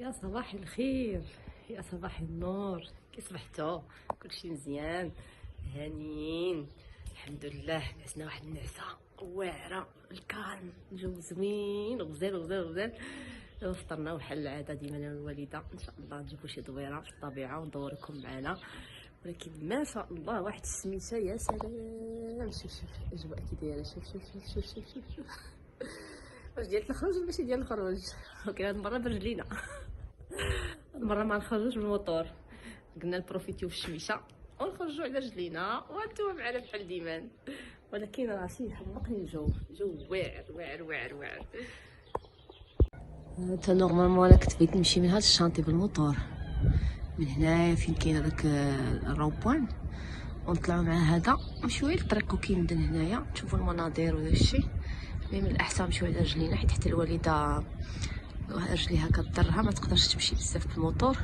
يا صباح الخير، يا صباح النور. كي صبحتوا؟ كلشي مزيان؟ هانيين الحمد لله. نعسنا واحد النعسه واعره، الكالم، الجو زوين، غزال غزال غزال. فطرنا وحل العاده ديما انا والوالده، ان شاء الله نجيبو شي دويره في الطبيعه وندوركم معنا. ولكن ما شاء الله واحد السميته، يا سلام. شوف شوف الاجواء كي دايره، شوف شوف شوف شوف شوف شوف, شوف. واش ديال الخروج ولا ماشي ديال الخروج؟ ولكن هاد المره برجلينا، هاد المره ما نخرجوش بالموطور، قلنا نبروفيتيو في الشميشه ونخرجوا على رجلينا وانتم معنا بحال ديما. ولكن راسي حمقني الجو، جو واعر واعر واعر واعر. تا نورمالمون انا كنت بغيت نمشي من هاد الشانطي بالموطور من هنايا فين كاين هذاك الروبوان، ونطلعوا مع هذا نمشيو غير الطريق كيمدن هنايا تشوفوا المناظر وداك الشيء. من الاحسن نمشيو على رجلينا، حيت حتى الوالده رجليها كضرها ما تقدرش تمشي بزاف بالموطور.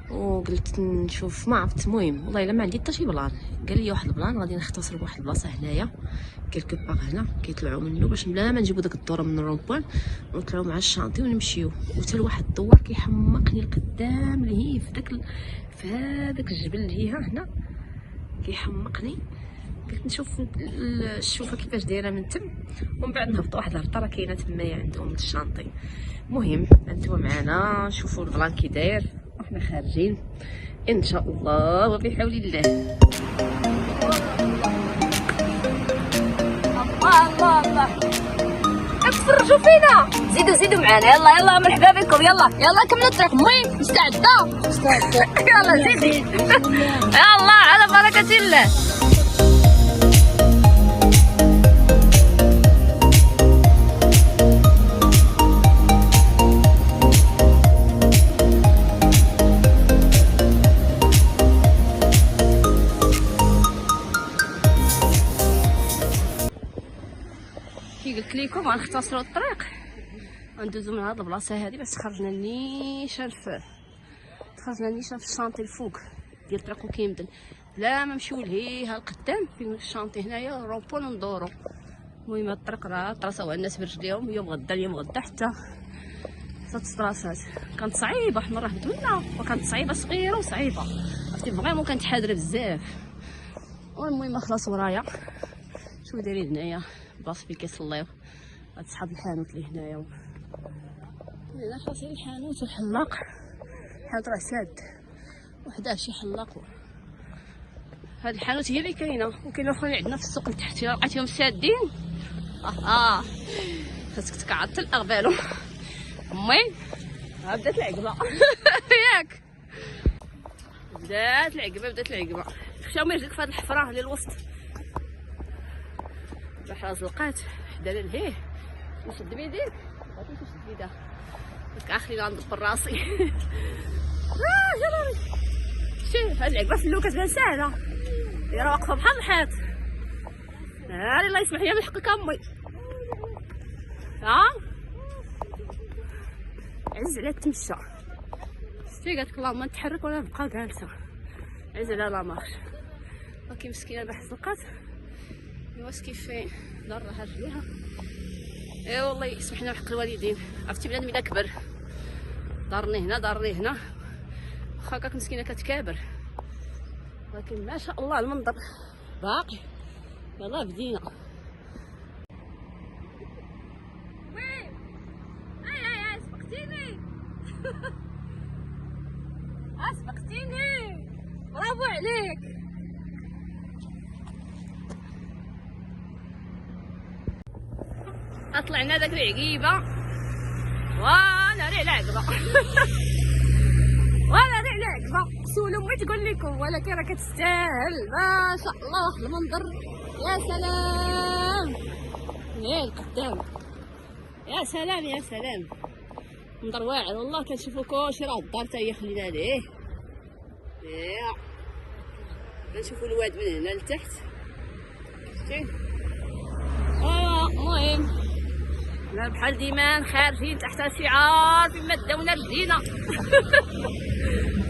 وقلت نشوف، ما عرفت، المهم والله الا ما عندي حتى شي بلان. قال لي واحد البلان غادي نختصر بواحد البلاصه هنايا كيلكو باغ هنا كيطلعوا منه، باش بلا ما نجيبو داك الدوره من الرومبوان ونطلعوا مع الشانطي ونمشيو. وحتى لواحد الدوار كيحمقني القدام اللي هي في هذاك الجبل اللي هنا كيحمقني. قلت نشوف الشوفه كيفاش دايره من تم، ومن بعد نهبطوا واحد الهبطه راه كاينه تمايا عندهم الشانطي. المهم انتم معنا نشوفوا البلان كي داير وحنا خارجين ان شاء الله وبحول الله. الله الله الله، تفرجوا فينا، زيدوا معنا. يلا يلا مرحبا بكم، يلا يلا كملوا الطريق. المهم مستعده يلا زيدي يلا على بركه الله. قلت لكم غنختصروا الطريق وندوزو من هاد البلاصه هادي باش خرجنا نيشان في الشانطي الفوق ديال طريق كيمدن، بلا ما نمشيو لهيها القدام فين الشانطي هنايا روبون وندورو. المهم هاد الطريق راه طراسوها الناس برجليهم يوم غدا حتى 6 طراسات. كانت صعيبه، واحد المره هبطولنا وكانت صعيبه، صغيره وصعيبه، عرفتي فريمون كانت حادره بزاف. والمهم خلاص ورايا شنو دايرين هنايا بلاصه فين كيصليو هاد صحاب الحانوت اللي هنايا. هنا خلاص الحانوت والحلاق، الحانوت راه ساد وحداه شي حلاق. هاد الحانوت هي اللي كاينه، وكاينه اخرين عندنا في السوق لتحت. الا لقيتيهم سادين خاصك تكعطل اغبالو. المهم بدات العقبه ياك بدات العقبه. مشاو ما يجيك في هاد الحفره اللي الوسط راح زلقات حدا لهيه نشد بيديك غادي نشد بيدها داك اخري غندبر راسي. جراري شوف هاد العقبه في اللو كتبان ساهله، هي راه واقفه بحال الحيط. هاني الله يسمح لي من حقك امي. عز على التمشى، شتي قالت لك اللهم نتحرك ولا نبقى جالسه، عز على لا مارش. ولكن مسكينه بحال زلقات واش كيفين ضرها رجليها. اي والله يسمح لنا بحق الوالدين، عرفتي بنادم الا كبر دارني هنا واخا كاك مسكينه كتكابر، ولكن ما شاء الله المنظر باقي. يلا بدينا. وي اي سبقتيني سبقتيني، برافو عليك. طلعنا داك العقيبه وانا ريع العقبه سولوا امي تقول لكم، ولكن راه كتستاهل ما شاء الله. واحد المنظر، يا سلام يا القدام، يا سلام منظر واعر والله. كنشوفوا كلشي راه الدار حتى هي خلينا عليه. كنشوفوا الواد من هنا لتحت، شتي. المهم لا بحال ديما خارجين تحت شعار فين ما داونا رجلينا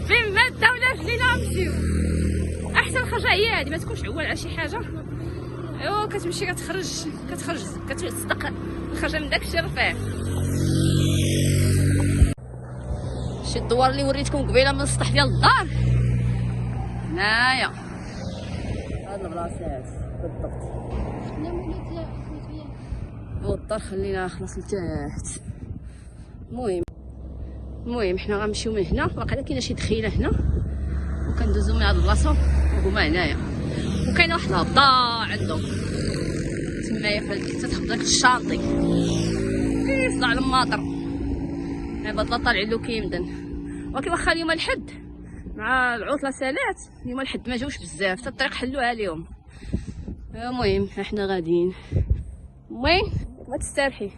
فين ما داونا رجلينا نمشيو. احسن خرجه هي هادي، ما تكونش عوال على شي حاجه. ايوا كتمشي كتخرج كتصدق الخرجه من داك الشيء رفيع. شي الدوار اللي وريتكم قبيله من السطح ديال الدار هنايا هاد البلاصات بالضبط. والدار خلينا خلاص لتحت. المهم حنا غنمشيو من هنا، واقيلا كاينه شي دخيله هنا وكندوزو من هاد البلاصه وهما هنايا، وكاينه واحد الهبطه عندهم تمايا حتى تاخد داك الشاطئ كيطلع الماطر. عباد الله طالعين له كيمدن، ولكن واخا اليوم الحد مع العطله سالات، اليوم الحد ما جاوش بزاف، حتى الطريق حلوها اليوم. المهم احنا غاديين. المهم ما تسترحي،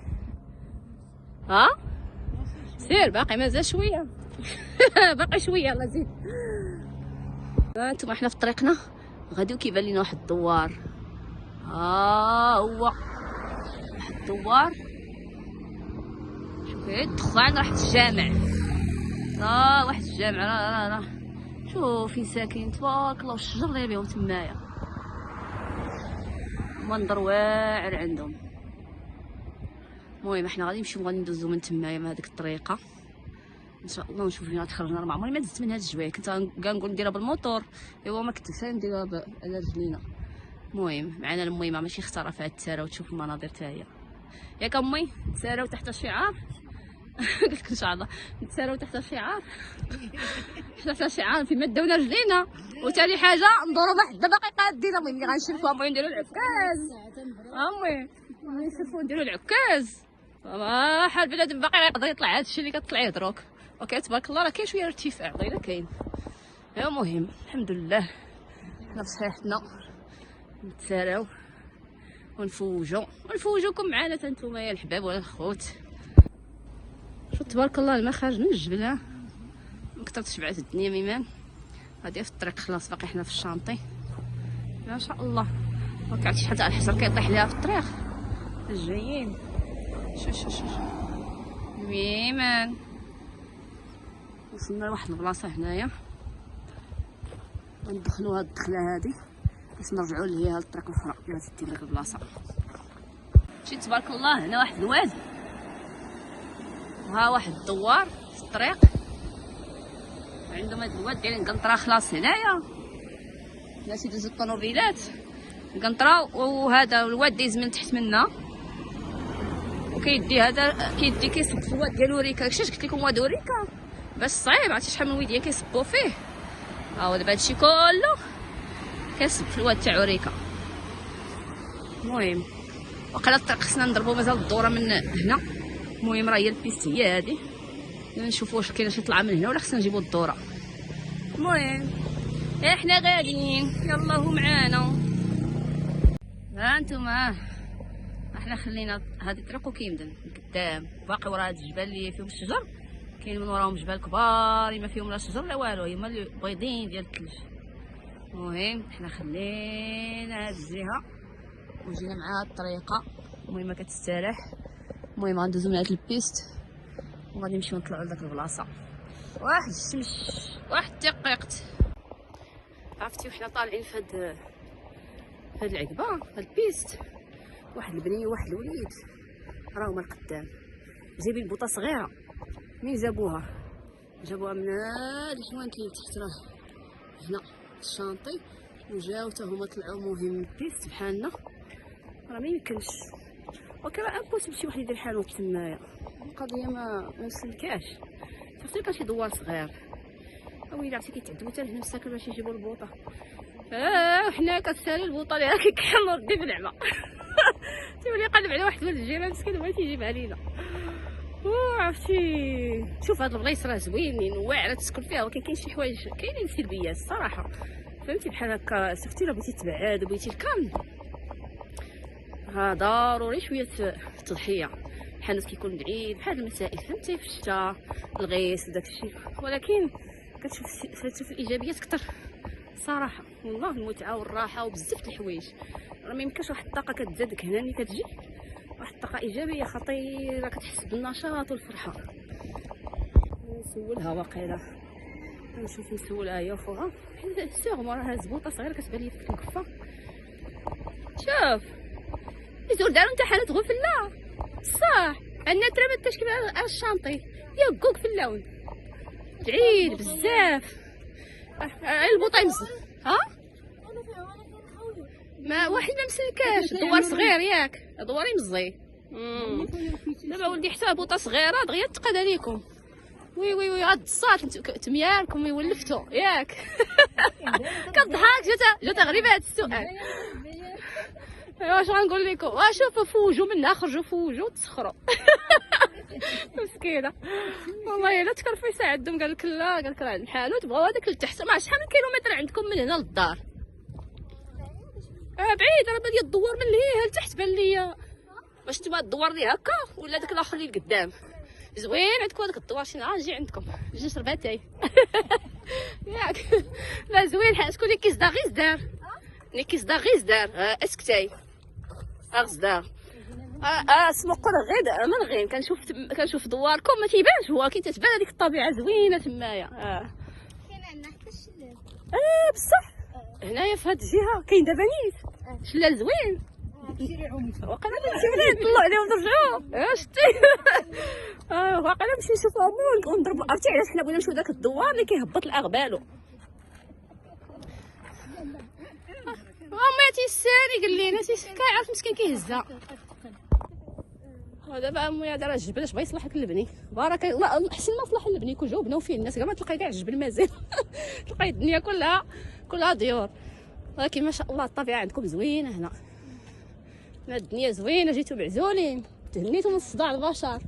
ها سير باقي مازال شويه باقي شويه الله يزيد. هانتوما حنا في طريقنا غادي وكيبان لينا واحد الدوار. هو واحد الدوار، شوف هي تدخل عند واحد الجامع. واحد الجامع راه شوف فين ساكن تبارك الله، والشجر داير بهم تمايا، منظر واعر عندهم. المهم احنا غادي نمشيو غادي ندوزو من تمايا من هذيك الطريقه ان شاء الله ونشوف فين تخرجنا. راه ما عمري ما دزت من هاد الجوايه، كنت كنقول نديرها بالموتور، ايوا ما كنت نديرها على رجلينا. المهم معنا الميمه ماشي خساره في هاد التاره وتشوف المناظر حتى هي. ياك امي نتساراو تحت الشعار قلت لك ان شاء الله نتساراو تحت الشعار تحت الشعار فين ما داونا رجلينا. وثاني حاجه ندورو واحد باقي قادين امي ملي غنشرفو امي نديرو العكاز، امي نشرفو نديرو العكاز. حال بنادم باقي غيقدر يطلع هادشي اللي كتطلعيه دروك. اوكي تبارك الله راه كاين شويه ارتفاع ضايله كاين. المهم الحمد لله حنا بصحيحتنا نتساراو ونفوجوكم معنا حتى نتوما يا الحباب ولا الخوت. شوف تبارك الله الماء خارج من الجبل، ها ما كثرتش بعد الدنيا ميمان. غادي في الطريق خلاص باقي حنا في الشانطي ما شاء الله. ما كعرفتش حتى الحجر كيطيح ليها في الطريق الجايين. شوف ميمان وصلنا لواحد البلاصه هنايا غندخلوا هاد الدخله هادي باش نرجعوا لهي هاد الطريق الاخرى اللي غتدي لك البلاصه. شتي تبارك الله هنا واحد الواد، وها واحد الدوار في الطريق عندهم هاد الواد دايرين قنطره خلاص هنايا الناس يدوزو الطوموبيلات قنطره، وهذا الواد دايز من تحت منا وكيدي هذا كيصب في الواد ديال وريكا. داكشي قلت لكم واد وريكا باش صعيب، عرفتي شحال من ويديا كيصبوا فيه. هو دابا هادشي كله كيصب في الواد تاع وريكا. المهم وقيلا الطريق خصنا نضربو مازال الدوره من هنا. المهم راه هي البيست هي هادي، نشوفو واش كاينه شي طلعه من هنا ولا خصنا نجيبو الدوره. المهم احنا غاديين يلا هو معانا. ها انتما احنا خلينا هذه الطريق وكيمدن قدام باقي ورا هاد الجبال اللي فيهم الشجر، كاين من وراهم جبال كبار ما فيهم لا شجر لا والو، هما اللي بيضين ديال الثلج. المهم حنا خلينا هاد الجهه وجينا مع هاد الطريقه. المهم كتستريح. المهم غندوزو من هاد البيست وغادي نمشيو نطلعو لداك البلاصه. واحد الشمس واحد الدقيقت عرفتي وحنا طالعين في هاد العقبه هاد البيست، واحد البنيه وواحد الوليد راهما القدام جايبين بوطه صغيره. مين جابوها من هاد الحوانت اللي تحت راه هنا الشانطي، وجاو حتى هما طلعوا مهم البيست بحالنا. راه ما يمكنش وكرا امبوسيبل شي واحد يدير حانوت تمايا، القضيه ما مسلكاش. شفتي كان شي دوار صغير ويلي عرفتي كيتعذبوا حتى لهنا مساكن باش يجيبوا البوطه. وحنا كتسالي البوطه اللي هكا كنحلو ردي بنعمه تيولي يقلب على واحد ولد الجيران مسكين وما تيجيبها لينا. عرفتي شوف هاد البلايص راه زوينين واعره تسكن فيها، ولكن كاين شي حوايج كاينين سلبيات الصراحه، فهمتي بحال هكا. شفتي الا بغيتي تبعد وبغيتي الكالم ضروري شويه تضحيه. الحانوت كيكون بعيد بحال المسائل فهمتي في الشتا الغيس وداك الشيء، ولكن كتشوف الايجابيات اكثر صراحه. والله المتعه والراحه وبزاف د الحوايج راه ما يمكنش واحد الطاقه كتزادك هنا ملي كتجي، واحد الطاقه ايجابيه خطيره كتحس بالنشاط والفرحه. نسولها واقيلا نشوف نسولها هي فوقها سيغ موراها زبوطه صغيره كتبان لي في الكفه. شوف يزول دارو امتحانات غفله صح عندنا ترى ما تشكي على الشانطي يا كوك في اللون. بعيد بزاف. البوطه ها ما واحد ما مسلكاش. الدوار صغير ياك، الدوار مزي. دابا ولدي حتى هبوطه صغيره دغيا تقاد عليكم. وي وي وي غاد الصات تميالكم يولفتو ياك. كضحك جات غريبه هاد السؤال. واش غنقول لكم؟ شوفوا فوجوا منها، خرجوا فوجوا تسخروا. مسكينه والله الا تكرفوا يساعدهم. قال لك لا، قال لك راه الحانوت بغاو هذاك لتحت. ما شحال من كيلومتر عندكم من هنا للدار؟ بعيد راه ديال الدوار من لهيه لتحت بان ليا. واش نتوما الدوار اللي هكا ولا داك الاخر اللي لقدام؟ زوين عندكم هذاك الدوار. شي نهار نجي عندكم نجي نشرب اتاي. ياك لا زوين. شكون اللي كيصدى غير زدار؟ اللي كيصدى غير زدار. اسكتاي غزدار. اسمو قر غير من غير كنشوف دواركم ما تيبانش هو، كي تتبان هذيك الطبيعه زوينه تمايا. كاين عندنا حتى الشلال. بصح هنايا في هاد الجهه كاين دابا نيت شلال زوين. وقيلا نمشيو نطلعوا عليهم نرجعوا. شتي واقيلا نمشي نشوفوهم ونضربوا. عرفتي علاش حنا بغينا نمشيو داك الدوار اللي كيهبط الاغبالو؟ ما تيسالي قال لينا كيعرف مسكين كيهزها. ودابا امي هذا راه الجبل اش بغا يصلح لك اللبني. بارك الله احسن ما صلح اللبني كون جاو بناو فيه الناس كاع ما تلقاي كاع الجبل مازال. تلقاي الدنيا كلها ديور. ولكن ما شاء الله الطبيعه عندكم زوينه هنا. الدنيا زوينه، جيتو معزولين، تهنيتو من صداع البشر.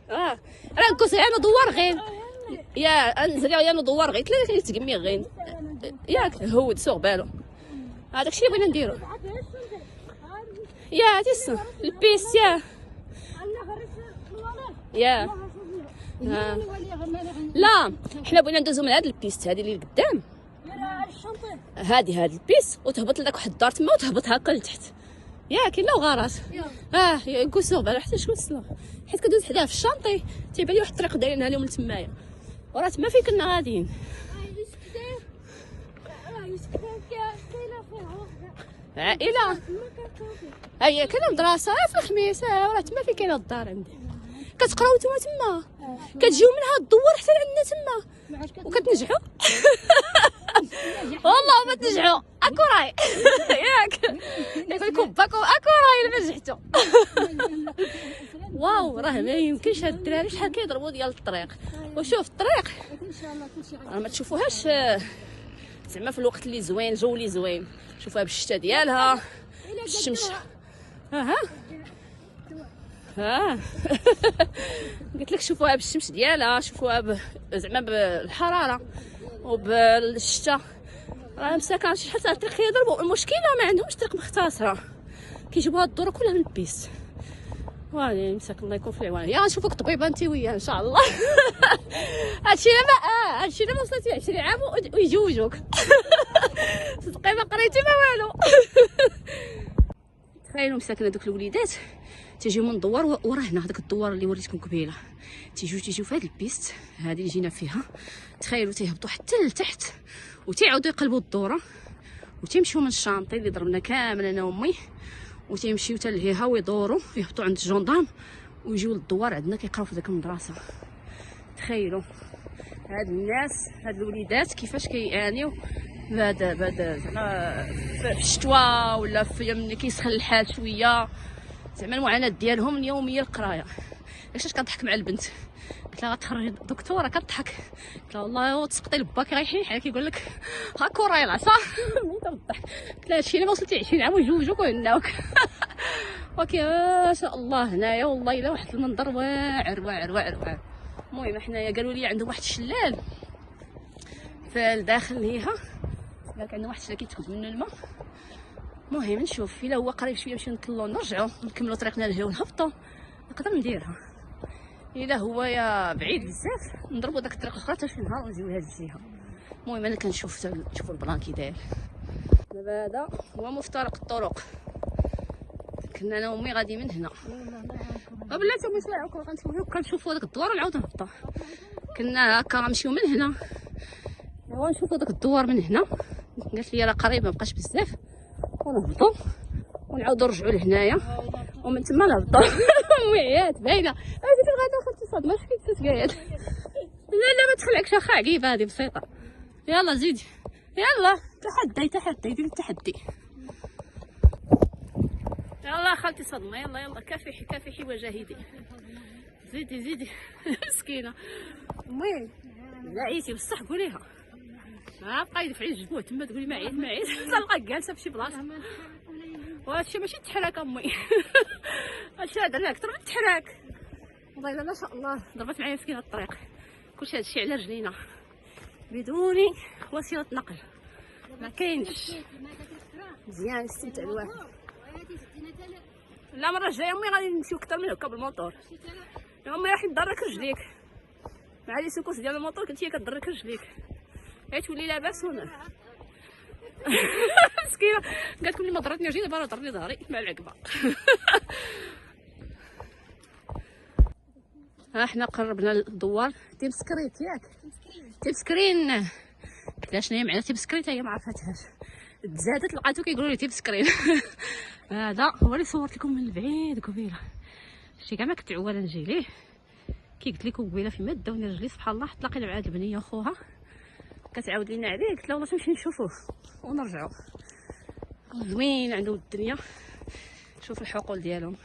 راه كوسي انا دوار غين يا انزل يا انا دوار غين ثلاثه تقمي غين ياك هود سوق بالو. هذاك الشيء بغينا نديرو يا تيس البيس يا لا حنا بغينا ندوزو من هاد البيست هادي اللي قدام. هادي البيس وتهبط لذاك واحد الدار تما وتهبط هكا لتحت. كاين لا وغارات. كوسوغ بالو حتى شكون السلام حيت كدوز حداه في الشانطي تيبان لي واحد الطريق دايرينها لهم لتمايا وراه تما فين كنا غاديين. عائله هي كاينه مدرسه في الخميس. راه تما فين كاينه الدار عندي. كتقراو نتوما تما كتجيو من هاد الدوار حتى لعندنا تما وكتنجحوا. والله ما تنجحوا اكو راي. ياك يقول لكم باكو اكو راي الا ما نجحتوا. واو راه ما يمكنش هاد الدراري شحال كيضربوا ديال الطريق. وشوف الطريق راه ما تشوفوهاش زعما في الوقت اللي زوين الجو اللي زوين. شوفوها بالشتا ديالها بالشمس. قلت لك شوفوها بالشمس ديالها، شوفوها زعما بالحراره وبالشتا. راه مساكن شحال تاع الطريق كيضربوا. المشكله ما عندهمش طريق مختصره كيجيبوها الدوره كلها من البيس. واني مساكن الله يكون في العوان. نشوفوك طبيبه انت وياه ان شاء الله. هادشي ما وصلتي 20 عام ويجوجوك. صدقي ما قريتي ما والو. تخيلوا مساكن هذوك الوليدات تيجيو من دوار وراه هنا هذاك الدوار اللي وريتكم قبيله تيجيو في هذه البيست هذه اللي جينا فيها. تخيلوا تيهبطوا حتى لتحت وتيعاودوا يقلبوا الدوره وتيمشيو من الشانطي اللي ضربنا كامل انا وامي وتيمشيو حتى لهيها ويدوروا يهبطوا عند الجندام ويجيو للدوار عندنا كيقراو في ديك المدرسه. تخيلوا هاد الناس هاد الوليدات كيفاش كيعانيو بعد زعما في الشتوى ولا في ملي كيسخن الحال شويه. زعما المعاناه ديالهم اليوميه القرايه. علاش كنضحك مع البنت قلت لها غتخرجي دكتوره كضحك. قلت لها والله تسقطي لباك غيحيح عليك يقول لك هاكا راهي العصا. موت بالضحك. قلت لها هادشي الا ما وصلتي 20 عام وجوجوك وهناوك. اوكي ما شاء الله هنايا والله الا واحد المنظر واعر. المهم حنايا قالوا لي عندهم واحد الشلال في الداخل ليها. قالك عندنا واحد الشلال كيتخرج منه الماء. المهم نشوف الا هو قريب شويه نمشيو نطلو نرجعو نكملو طريقنا لهيه ونهبطو نقدر نديرها. الا هو يا بعيد بزاف نضربو داك الطريق الاخرى حتى شي نهار ونجيو لهاد الجهه. المهم انا كنشوف نشوفوا البلان كي داير. دابا هذا هو مفترق الطرق. كنا انا وامي غادي من هنا بلاتي امي طلعوا كنشوفوا داك الدوار ونعاود نهبطوا. كنا هكا غنمشيو من هنا ونشوفوا داك الدوار من هنا. قالت لي راه قريب ما بقاش بزاف ونهبطوا ونعاودوا نرجعوا لهنايا ومن تما نهبطوا. امي عيات باينه صدمه فين تتقايد. لا ما تخلعكش اخا، عقيبه هذه بسيطه. يلا زيدي، يلا تحدي دير التحدي. يلا خالتي صدمه، يلا كافحي وجاهدي. زيدي مسكينه امي. عييتي بصح قوليها، ما بقى يدفعي الجبوه تما تقولي ما عييت تلقى جالسه فشي بلاصه. وهادشي ماشي تحراك امي. هادشي هذا لا اكثر من تحراك. والله ما شاء الله ضربت معايا مسكينه الطريق. كلشي هادشي على رجلينا بدون وسيله نقل، ما كاينش. مزيان نستمتع الواحد. لا المره الجايه امي غادي نمشيو اكثر من هكا بالموطور. يا امي راح تضرك رجليك مع لي سكوس ديال الموطور، كنتي كضرك رجليك غير تولي لاباس هنا. مسكينه قالت لكم لي ما ضرتني رجلي، دابا راه ضرني ظهري مع العقبه. ها حنا قربنا للدوار. تيمسكريت ياك؟ تيمسكرين. علاش نايم على تيمسكريت هي ما عرفتهاش، تزادت لقاتو كيقولوا لي تيمسكرين. هذا هو اللي صورت لكم من بعيد قبيله. شتي كاع ما كنت عواله نجي ليه، كي قلت لكم قبيله فيما داوني رجلي سبحان الله تلاقينا مع هاد البنيه خوها كتعاود لينا عليه، قلت لها والله تمشي نشوفوه ونرجعوا. زوين عندهم الدنيا، شوف الحقول ديالهم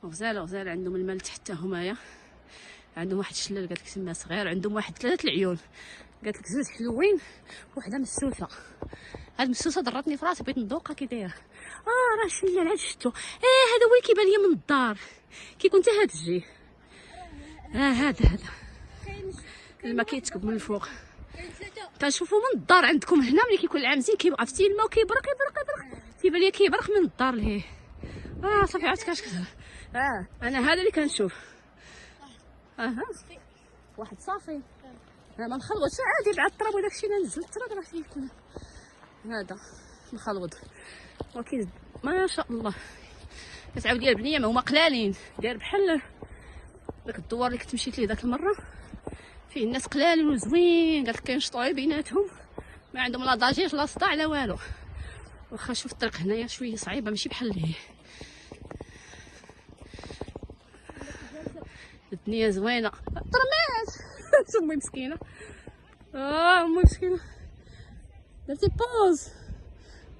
غزاله عندهم المال حتى همايا. عندهم واحد الشلال قالت لك تما صغير، عندهم واحد 3 العيون قالت لك 2 حلوين وحده مسوسه. هاد المسوسه ضرتني في راسي بغيت ندوقها كي دايره. راه شلال عاد شفتو. هذا هو اللي كيبان ليا من الدار كيكون حتى هاد الجي. هذا الماء كيتكب من الفوق كنشوفو من الدار. عندكم هنا ملي كيكون العام زين كيبقى في الماء وكيبرق كيبان ليا كيبرق من الدار لهيه. صافي عرفت كتكثر. انا هذا اللي كنشوف. واحد صافي. ما نخلوطش عادي مع التراب وداكشي، ننزل التراب راه فيه هذا نخلوط. ولكن ما شاء الله كتعاود ديال البنيه ما هما قلالين، داير بحال داك الدوار اللي كنت مشيت ليه داك المره فيه الناس قلالين وزوين. قالت كينشطوا بيناتهم، ما عندهم لا ضجيج لا صداع لا والو. واخا شوف الطريق هنايا شويه صعيبه ماشي بحال لهيه. الدنيا زوينه. طرمات. امي مسكينه. امي مسكينه درتي بوز.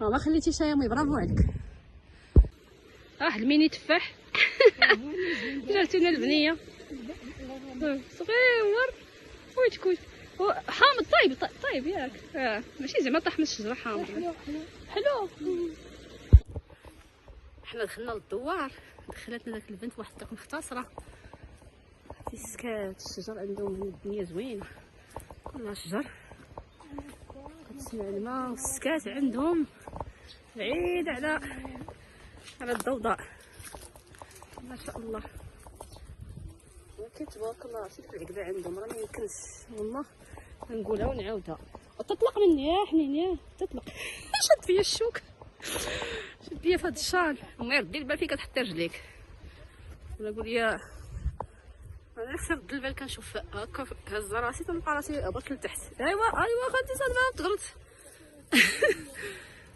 ما خليتيش يا امي، برافو عليك. واحد الميني تفاح. جاتينا البنيه صغير كويت حامض. طيب ياك. ماشي زعما طاح من الشجره، حامض حلو. حنا دخلنا للدوار، دخلتنا داك البنت واحد الطريق مختصره في السكات. الشجر عندهم هنا الدنيا زوينه كلها شجر، كتسمع الماء. والسكات عندهم بعيد على الضوضاء ما شاء الله. ولكن تبارك الله شوف العقبه عندهم راه ميمكنش والله نقولها ونعاودها. تطلق مني يا حنين يا تطلق. شد فيا الشوك، شد فيا في هاد الشال. امي ردي البال فين كتحطي رجليك ولا قول لي. انا خصني نرد البال كنشوف هكا هز راسي تنلقى راسي هبط لتحت. ايوا خدتي صدمه تغلط.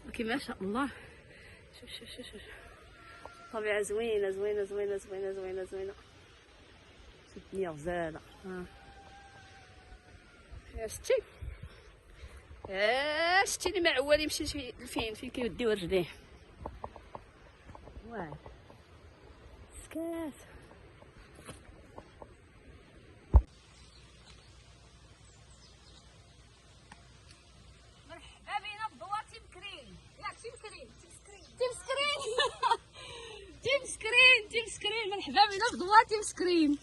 ولكن ما شاء الله شوف طبيعه زوينه. الدنيا غزاله. شتي اللي ما عوال يمشي فين كيوديو رجليه. واه سكات. مرحبا بينا في دوار تيمسكرين. ياك تيمسكرين. مرحبا بينا في دوار تيمسكرين.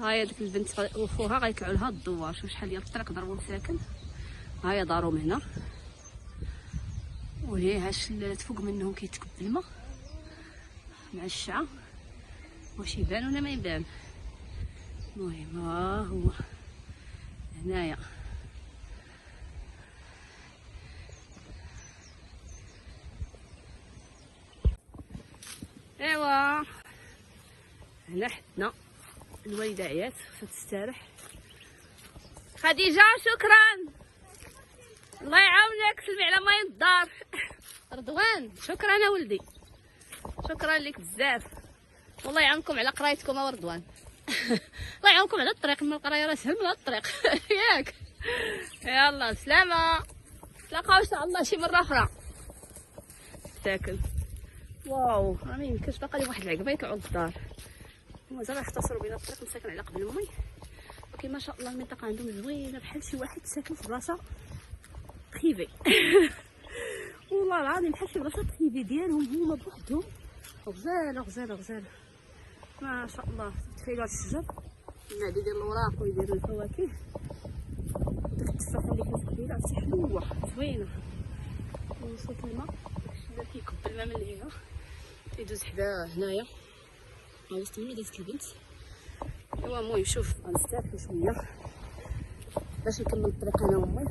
هاهي ديك البنت وخوها غيطلعوا لها الدوار. شوف شحال ديال الطريق ضربوا ساكن. هاهي دارهم هنا وهي ها الشلالات فوق منهم كيتكب الماء مع الشعا. واش يبان ولا ما يبان؟ المهم ها هو هنايا. ايوا هنا حدنا الوالده عيات خصها تستريح. خديجه شكرا، الله يعاونك. سلمي على ماي الدار. رضوان شكرا يا ولدي، شكرا لك بزاف. والله يعاونكم على قرايتكم رضوان. الله يعاونكم على الطريق، من القرايه راه سهل من هاد الطريق. ياك يلا سلامه، نتلاقاو ان شاء الله شي مره اخرى. تاكل واو راه ما يمكنش، باقا لي واحد العقبه يطلعوا للدار. مازال يختصروا بين الطريق مساكن على قبل امي، ولكن ما شاء الله المنطقه عندهم زوينه بحال شي واحد ساكن في بلاصه بريفي. والله العظيم بحال شي بلاصه بريفي ديالهم هما بوحدهم. غزاله غزاله غزاله ما شاء الله. تخيلوا هاد الشجر المعدي ديال الاوراق ويدير الفواكه، داك التفاحه اللي كانت قبيله عرفتي حلوه زوينه. وصلت الماء، الشجر كيكب الماء من هنا يدوز حدا هنايا. ها وسط مني دازت البنت. ايوا المهم شوف غنستافدو شويه باش نكمل الطريق انا وامي.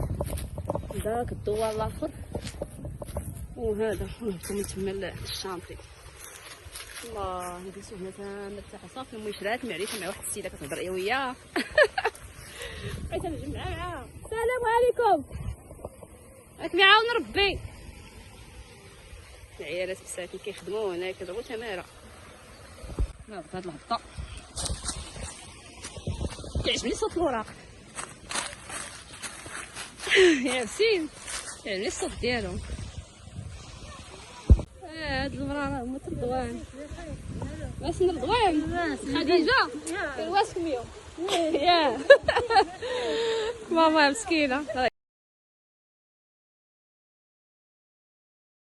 داك الدوار الاخر وهذا نكمل تما الشانطي. الله ندوزو هنا تنرتاحو. صافي امي شرات معرفه مع واحد السيده كتهضر ايا وياه. بغيت نجمع معاها. السلام عليكم، راك معاون ربي. العيالات مساكن كيخدموا هنا كيضربوا تماره. لا بهاد الهبطه كيعجبني صوت الوراق. يا بسين كيعجبني الصوت ديالهم. هاد المرا راه هما رضوان. واش رضوان خديجه واش كميو. ياه ماما مسكينه.